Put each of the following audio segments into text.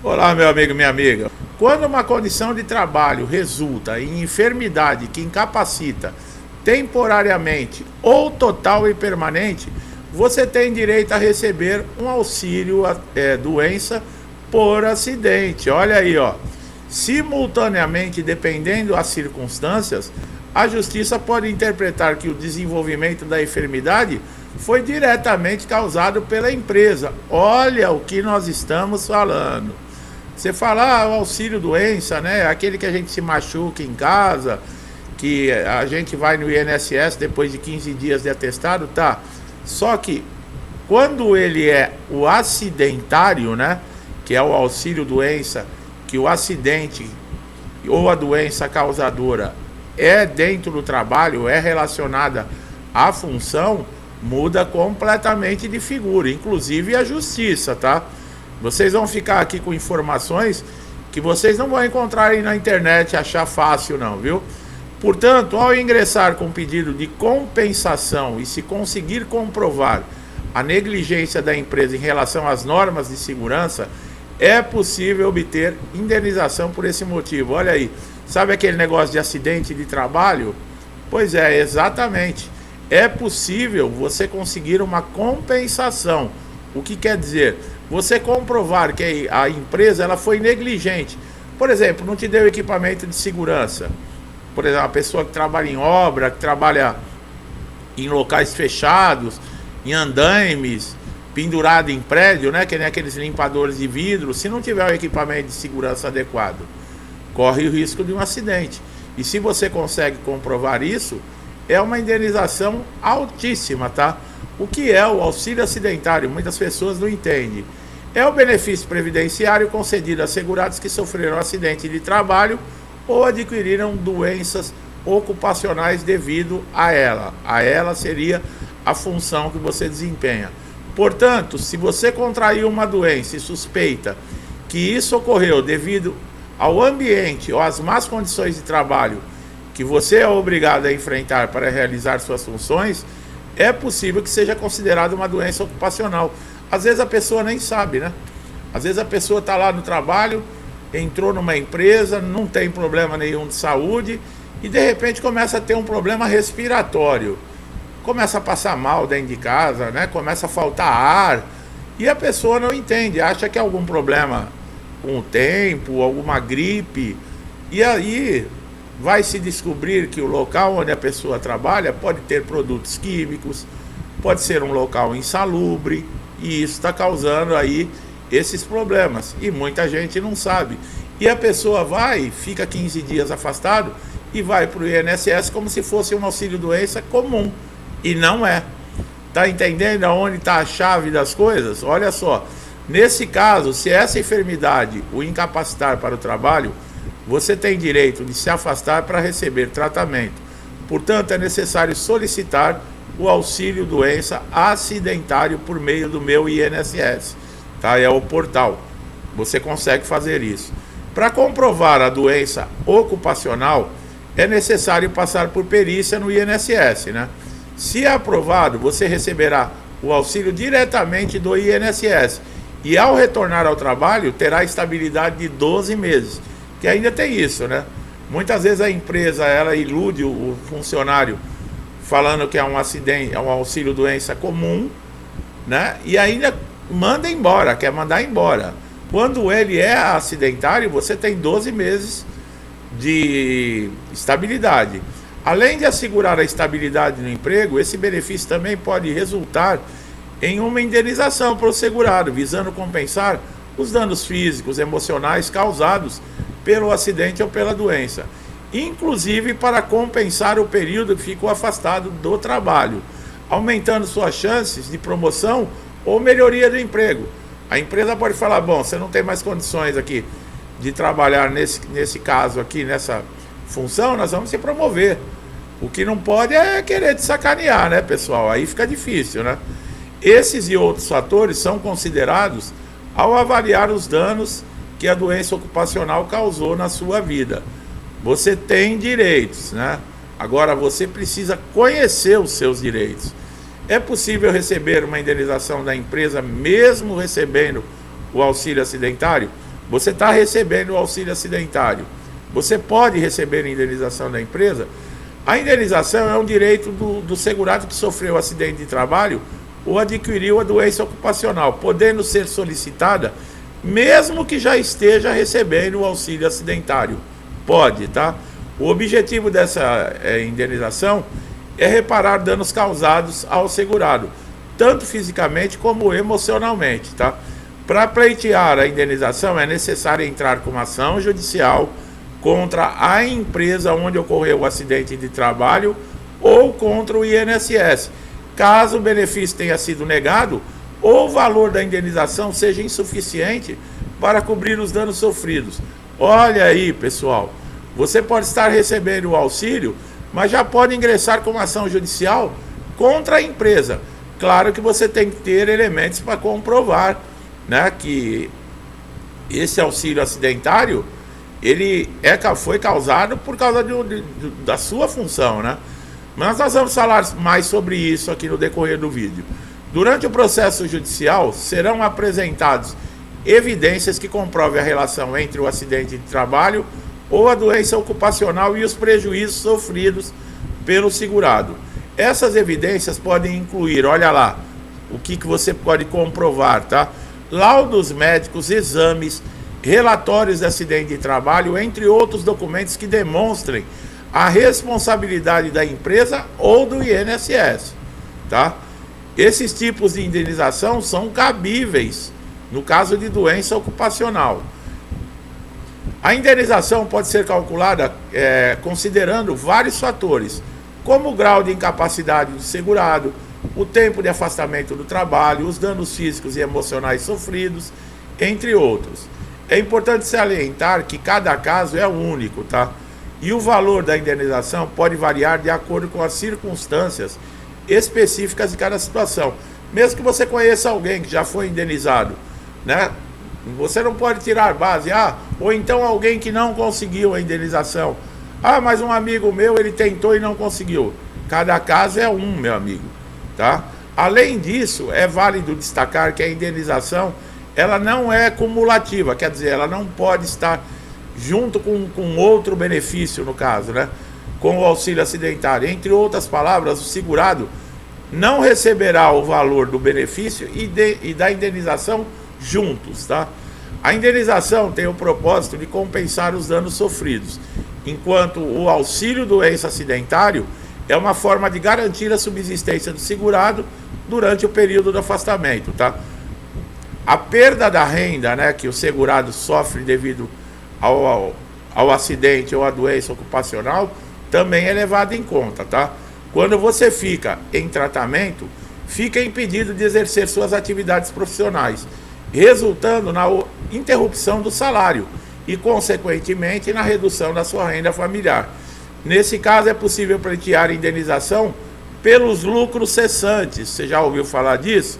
Olá, meu amigo, minha amiga. Quando uma condição de trabalho resulta em enfermidade que incapacita temporariamente ou total e permanente, você tem direito a receber um auxílio doença por acidente. Olha aí, ó. Simultaneamente, dependendo das circunstâncias, a justiça pode interpretar que o desenvolvimento da enfermidade foi diretamente causado pela empresa. Olha o que nós estamos falando. Você fala, o auxílio doença, né? Aquele que a gente se machuca em casa, que a gente vai no INSS depois de 15 dias de atestado, tá? Só que quando ele é o acidentário, né? Que é o auxílio doença, que o acidente ou a doença causadora é dentro do trabalho, é relacionada à função, muda completamente de figura, inclusive a justiça, tá? Vocês vão ficar aqui com informações que vocês não vão encontrar aí na internet, achar fácil não, viu? Portanto, ao ingressar com pedido de compensação e se conseguir comprovar a negligência da empresa em relação às normas de segurança, é possível obter indenização por esse motivo. Olha aí, sabe aquele negócio de acidente de trabalho? Pois é, exatamente. É possível você conseguir uma compensação. O que quer dizer? Você comprovar que a empresa ela foi negligente. Por exemplo, não te deu equipamento de segurança. Por exemplo, a pessoa que trabalha em obra, que trabalha em locais fechados, em andaimes, pendurado em prédio, né? Que nem aqueles limpadores de vidro. Se não tiver o equipamento de segurança adequado, corre o risco de um acidente. E se você consegue comprovar isso, é uma indenização altíssima, tá? O que é o auxílio acidentário? Muitas pessoas não entendem. É o benefício previdenciário concedido a segurados que sofreram acidente de trabalho ou adquiriram doenças ocupacionais devido a ela. A ela seria a função que você desempenha. Portanto, se você contraiu uma doença e suspeita que isso ocorreu devido ao ambiente ou às más condições de trabalho que você é obrigado a enfrentar para realizar suas funções, é possível que seja considerado uma doença ocupacional. Às vezes a pessoa nem sabe, né? Às vezes a pessoa está lá no trabalho, entrou numa empresa, não tem problema nenhum de saúde e de repente começa a ter um problema respiratório. Começa a passar mal dentro de casa, né? Começa a faltar ar e a pessoa não entende, acha que é algum problema com o tempo, alguma gripe. E aí vai se descobrir que o local onde a pessoa trabalha pode ter produtos químicos, pode ser um local insalubre, e isso está causando aí esses problemas. E muita gente não sabe. E a pessoa vai, fica 15 dias afastado e vai para o INSS como se fosse um auxílio-doença comum. E não é. Tá entendendo aonde está a chave das coisas? Olha só, nesse caso, se essa enfermidade o incapacitar para o trabalho, você tem direito de se afastar para receber tratamento. Portanto, é necessário solicitar o auxílio doença acidentário por meio do meu INSS, tá? É o portal. Você consegue fazer isso. Para comprovar a doença ocupacional, é necessário passar por perícia no INSS, né? Se aprovado, você receberá o auxílio diretamente do INSS e ao retornar ao trabalho terá estabilidade de 12 meses. Que ainda tem isso, né? Muitas vezes a empresa ela ilude o funcionário falando que é um acidente, é um auxílio doença comum, né? E ainda manda embora, quer mandar embora. Quando ele é acidentário, você tem 12 meses de estabilidade. Além de assegurar a estabilidade no emprego, esse benefício também pode resultar em uma indenização para o segurado, visando compensar os danos físicos, emocionais causados pelo acidente ou pela doença, inclusive para compensar o período que ficou afastado do trabalho, aumentando suas chances de promoção ou melhoria do emprego. A empresa pode falar, bom, você não tem mais condições aqui de trabalhar nesse caso aqui, nessa função, nós vamos se promover. O que não pode é querer te sacanear, né, pessoal? Aí fica difícil, né? Esses e outros fatores são considerados ao avaliar os danos que a doença ocupacional causou na sua vida. Você tem direitos, né? Agora você precisa conhecer os seus direitos. É possível receber uma indenização da empresa mesmo recebendo o auxílio acidentário? você está recebendo o auxílio acidentário, você pode receber a indenização da empresa. A indenização é um direito do segurado que sofreu acidente de trabalho ou adquiriu a doença ocupacional, podendo ser solicitada mesmo que já esteja recebendo o auxílio acidentário. Pode, tá? O objetivo dessa indenização é reparar danos causados ao segurado, tanto fisicamente como emocionalmente, tá? Para pleitear a indenização é necessário entrar com uma ação judicial contra a empresa onde ocorreu o acidente de trabalho ou contra o INSS, caso o benefício tenha sido negado ou o valor da indenização seja insuficiente para cobrir os danos sofridos. Olha aí, pessoal, você pode estar recebendo o auxílio, mas já pode ingressar com uma ação judicial contra a empresa. Claro que você tem que ter elementos para comprovar, né, que esse auxílio acidentário ele foi causado por causa da sua função, né? Mas nós vamos falar mais sobre isso aqui no decorrer do vídeo. Durante o processo judicial, serão apresentados evidências que comprovem a relação entre o acidente de trabalho ou a doença ocupacional e os prejuízos sofridos pelo segurado. Essas evidências podem incluir, olha lá, o que você pode comprovar, tá? Laudos médicos, exames, relatórios de acidente de trabalho, entre outros documentos que demonstrem a responsabilidade da empresa ou do INSS, tá? Esses tipos de indenização são cabíveis no caso de doença ocupacional. A indenização pode ser calculada considerando vários fatores, como o grau de incapacidade do segurado, o tempo de afastamento do trabalho, os danos físicos e emocionais sofridos, entre outros. É importante salientar que cada caso é único, tá? E o valor da indenização pode variar de acordo com as circunstâncias específicas de cada situação. Mesmo que você conheça alguém que já foi indenizado, né? Você não pode tirar base, ou então alguém que não conseguiu a indenização. Mas um amigo meu, ele tentou e não conseguiu. Cada caso é um, meu amigo, tá? Além disso, é válido destacar que a indenização ela não é cumulativa, quer dizer, ela não pode estar junto com outro benefício, no caso, né? Com o auxílio acidentário. Entre outras palavras, o segurado não receberá o valor do benefício e da indenização juntos, tá? A indenização tem o propósito de compensar os danos sofridos, enquanto o auxílio doença acidentário é uma forma de garantir a subsistência do segurado durante o período do afastamento, tá? A perda da renda, né, que o segurado sofre devido ao acidente ou à doença ocupacional também é levada em conta, tá? Quando você fica em tratamento, fica impedido de exercer suas atividades profissionais, resultando na interrupção do salário e, consequentemente, na redução da sua renda familiar. Nesse caso, é possível pleitear indenização pelos lucros cessantes, você já ouviu falar disso?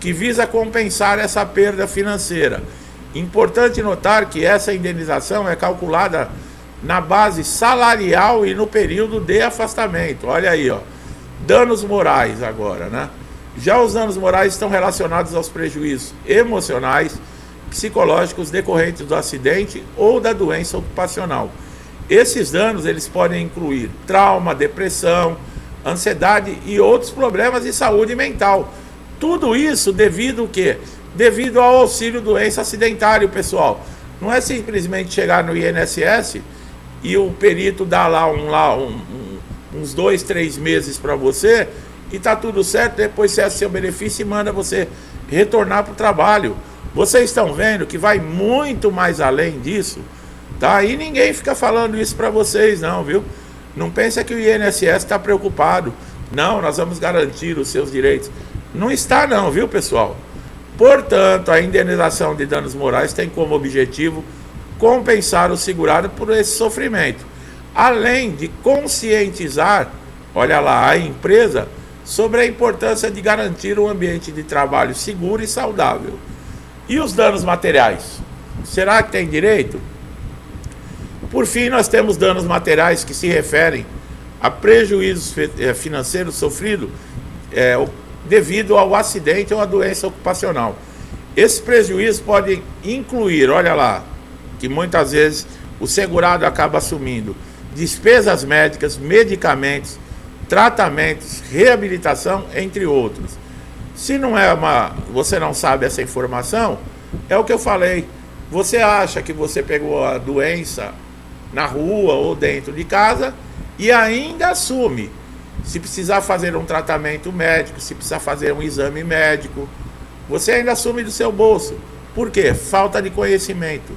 Que visa compensar essa perda financeira. Importante notar que essa indenização é calculada na base salarial e no período de afastamento. Olha aí, ó. Danos morais agora, né? Já os danos morais estão relacionados aos prejuízos emocionais, psicológicos decorrentes do acidente ou da doença ocupacional. Esses danos, eles podem incluir trauma, depressão, ansiedade e outros problemas de saúde mental. Tudo isso devido ao quê? Devido ao auxílio doença acidentário, pessoal. Não é simplesmente chegar no INSS e o perito dá lá uns 2, 3 meses para você e tá tudo certo, depois cessa seu benefício e manda você retornar para o trabalho. Vocês estão vendo que vai muito mais além disso, tá? E ninguém fica falando isso para vocês não, viu? Não pensa que o INSS está preocupado. Não, nós vamos garantir os seus direitos. Não está não, viu, pessoal? Portanto, a indenização de danos morais tem como objetivo compensar o segurado por esse sofrimento, além de conscientizar, olha lá, a empresa sobre a importância de garantir um ambiente de trabalho seguro e saudável. E os danos materiais? Será que tem direito? Por fim, nós temos danos materiais que se referem a prejuízos financeiros sofridos devido ao acidente ou à doença ocupacional. Esses prejuízos podem incluir, olha lá, que muitas vezes o segurado acaba assumindo despesas médicas, medicamentos, tratamentos, reabilitação, entre outros. Se não é você não sabe essa informação, é o que eu falei. Você acha que você pegou a doença na rua ou dentro de casa e ainda assume. Se precisar fazer um tratamento médico, se precisar fazer um exame médico, você ainda assume do seu bolso. Por quê? Falta de conhecimento.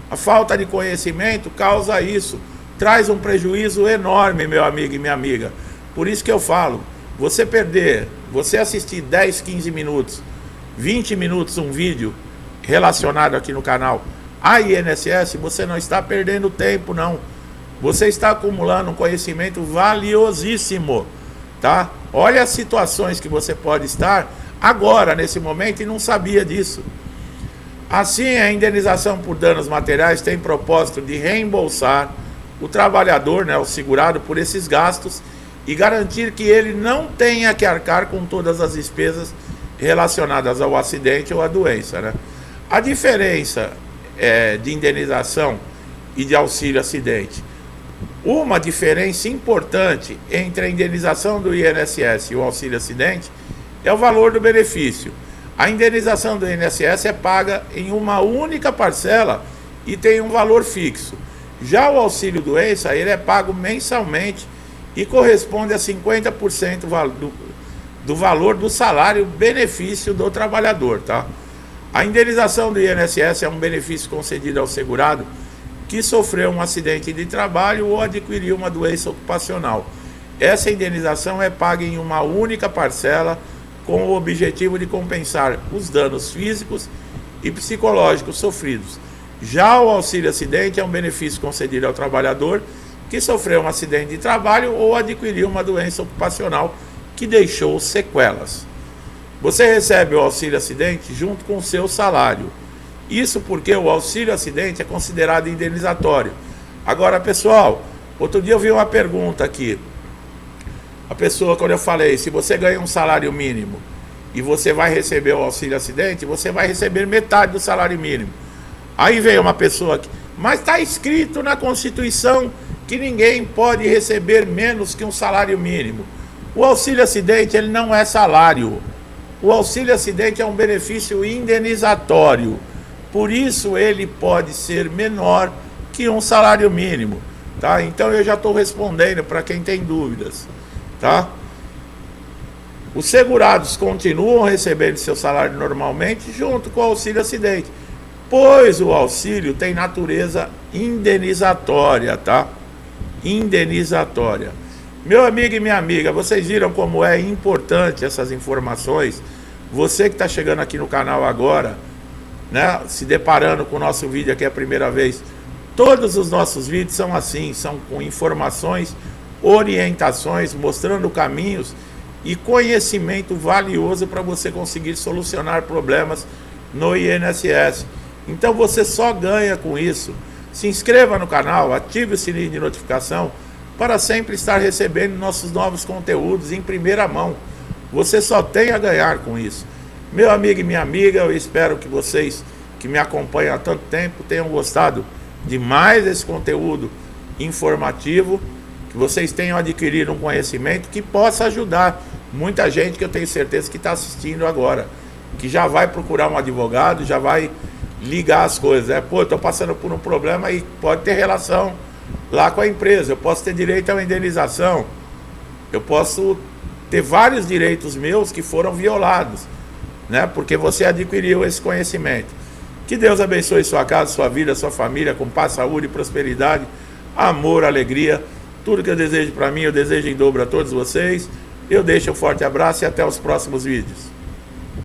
A falta de conhecimento causa isso. Traz um prejuízo enorme, meu amigo e minha amiga. Por isso que eu falo, você assistir 10, 15 minutos, 20 minutos um vídeo relacionado aqui no canal a INSS, você não está perdendo tempo, não. Você está acumulando um conhecimento valiosíssimo, tá? Olha as situações que você pode estar agora, nesse momento, e não sabia disso. Assim, a indenização por danos materiais tem propósito de reembolsar o trabalhador, né, o segurado, por esses gastos e garantir que ele não tenha que arcar com todas as despesas relacionadas ao acidente ou à doença, né? A diferença de indenização e de auxílio acidente. Uma diferença importante entre a indenização do INSS e o auxílio acidente é o valor do benefício. A indenização do INSS é paga em uma única parcela e tem um valor fixo. Já o auxílio doença, ele é pago mensalmente e corresponde a 50% do valor do salário benefício do trabalhador, tá? A indenização do INSS é um benefício concedido ao segurado que sofreu um acidente de trabalho ou adquiriu uma doença ocupacional. Essa indenização é paga em uma única parcela com o objetivo de compensar os danos físicos e psicológicos sofridos. Já o auxílio acidente é um benefício concedido ao trabalhador que sofreu um acidente de trabalho ou adquiriu uma doença ocupacional que deixou sequelas. Você recebe o auxílio acidente junto com o seu salário. Isso porque o auxílio acidente é considerado indenizatório. Agora, pessoal, outro dia eu vi uma pergunta aqui. A pessoa, quando eu falei, se você ganha um salário mínimo e você vai receber o auxílio acidente, você vai receber metade do salário mínimo. Aí veio uma pessoa aqui, mas está escrito na Constituição que ninguém pode receber menos que um salário mínimo. O auxílio acidente, ele não é salário. O auxílio acidente é um benefício indenizatório. Por isso ele pode ser menor que um salário mínimo, tá? Então eu já estou respondendo para quem tem dúvidas, tá? Os segurados continuam recebendo seu salário normalmente junto com o auxílio acidente, pois o auxílio tem natureza indenizatória, tá? Indenizatória. Meu amigo e minha amiga, vocês viram como é importante essas informações? Você que está chegando aqui no canal agora, né, se deparando com o nosso vídeo aqui a primeira vez, todos os nossos vídeos são assim, são com informações, orientações, mostrando caminhos e conhecimento valioso para você conseguir solucionar problemas no INSS. Então você só ganha com isso. Se inscreva no canal, ative o sininho de notificação para sempre estar recebendo nossos novos conteúdos em primeira mão. Você só tem a ganhar com isso. Meu amigo e minha amiga, eu espero que vocês que me acompanham há tanto tempo tenham gostado de mais esse conteúdo informativo, que vocês tenham adquirido um conhecimento que possa ajudar muita gente, que eu tenho certeza que está assistindo agora, que já vai procurar um advogado, já vai ligar as coisas, né? Pô, estou passando por um problema e pode ter relação lá com a empresa, eu posso ter direito a uma indenização, eu posso ter vários direitos meus que foram violados, né? Porque você adquiriu esse conhecimento. Que Deus abençoe sua casa, sua vida, sua família, com paz, saúde, prosperidade, amor, alegria. Tudo que eu desejo para mim, eu desejo em dobro a todos vocês. Eu deixo um forte abraço e até os próximos vídeos.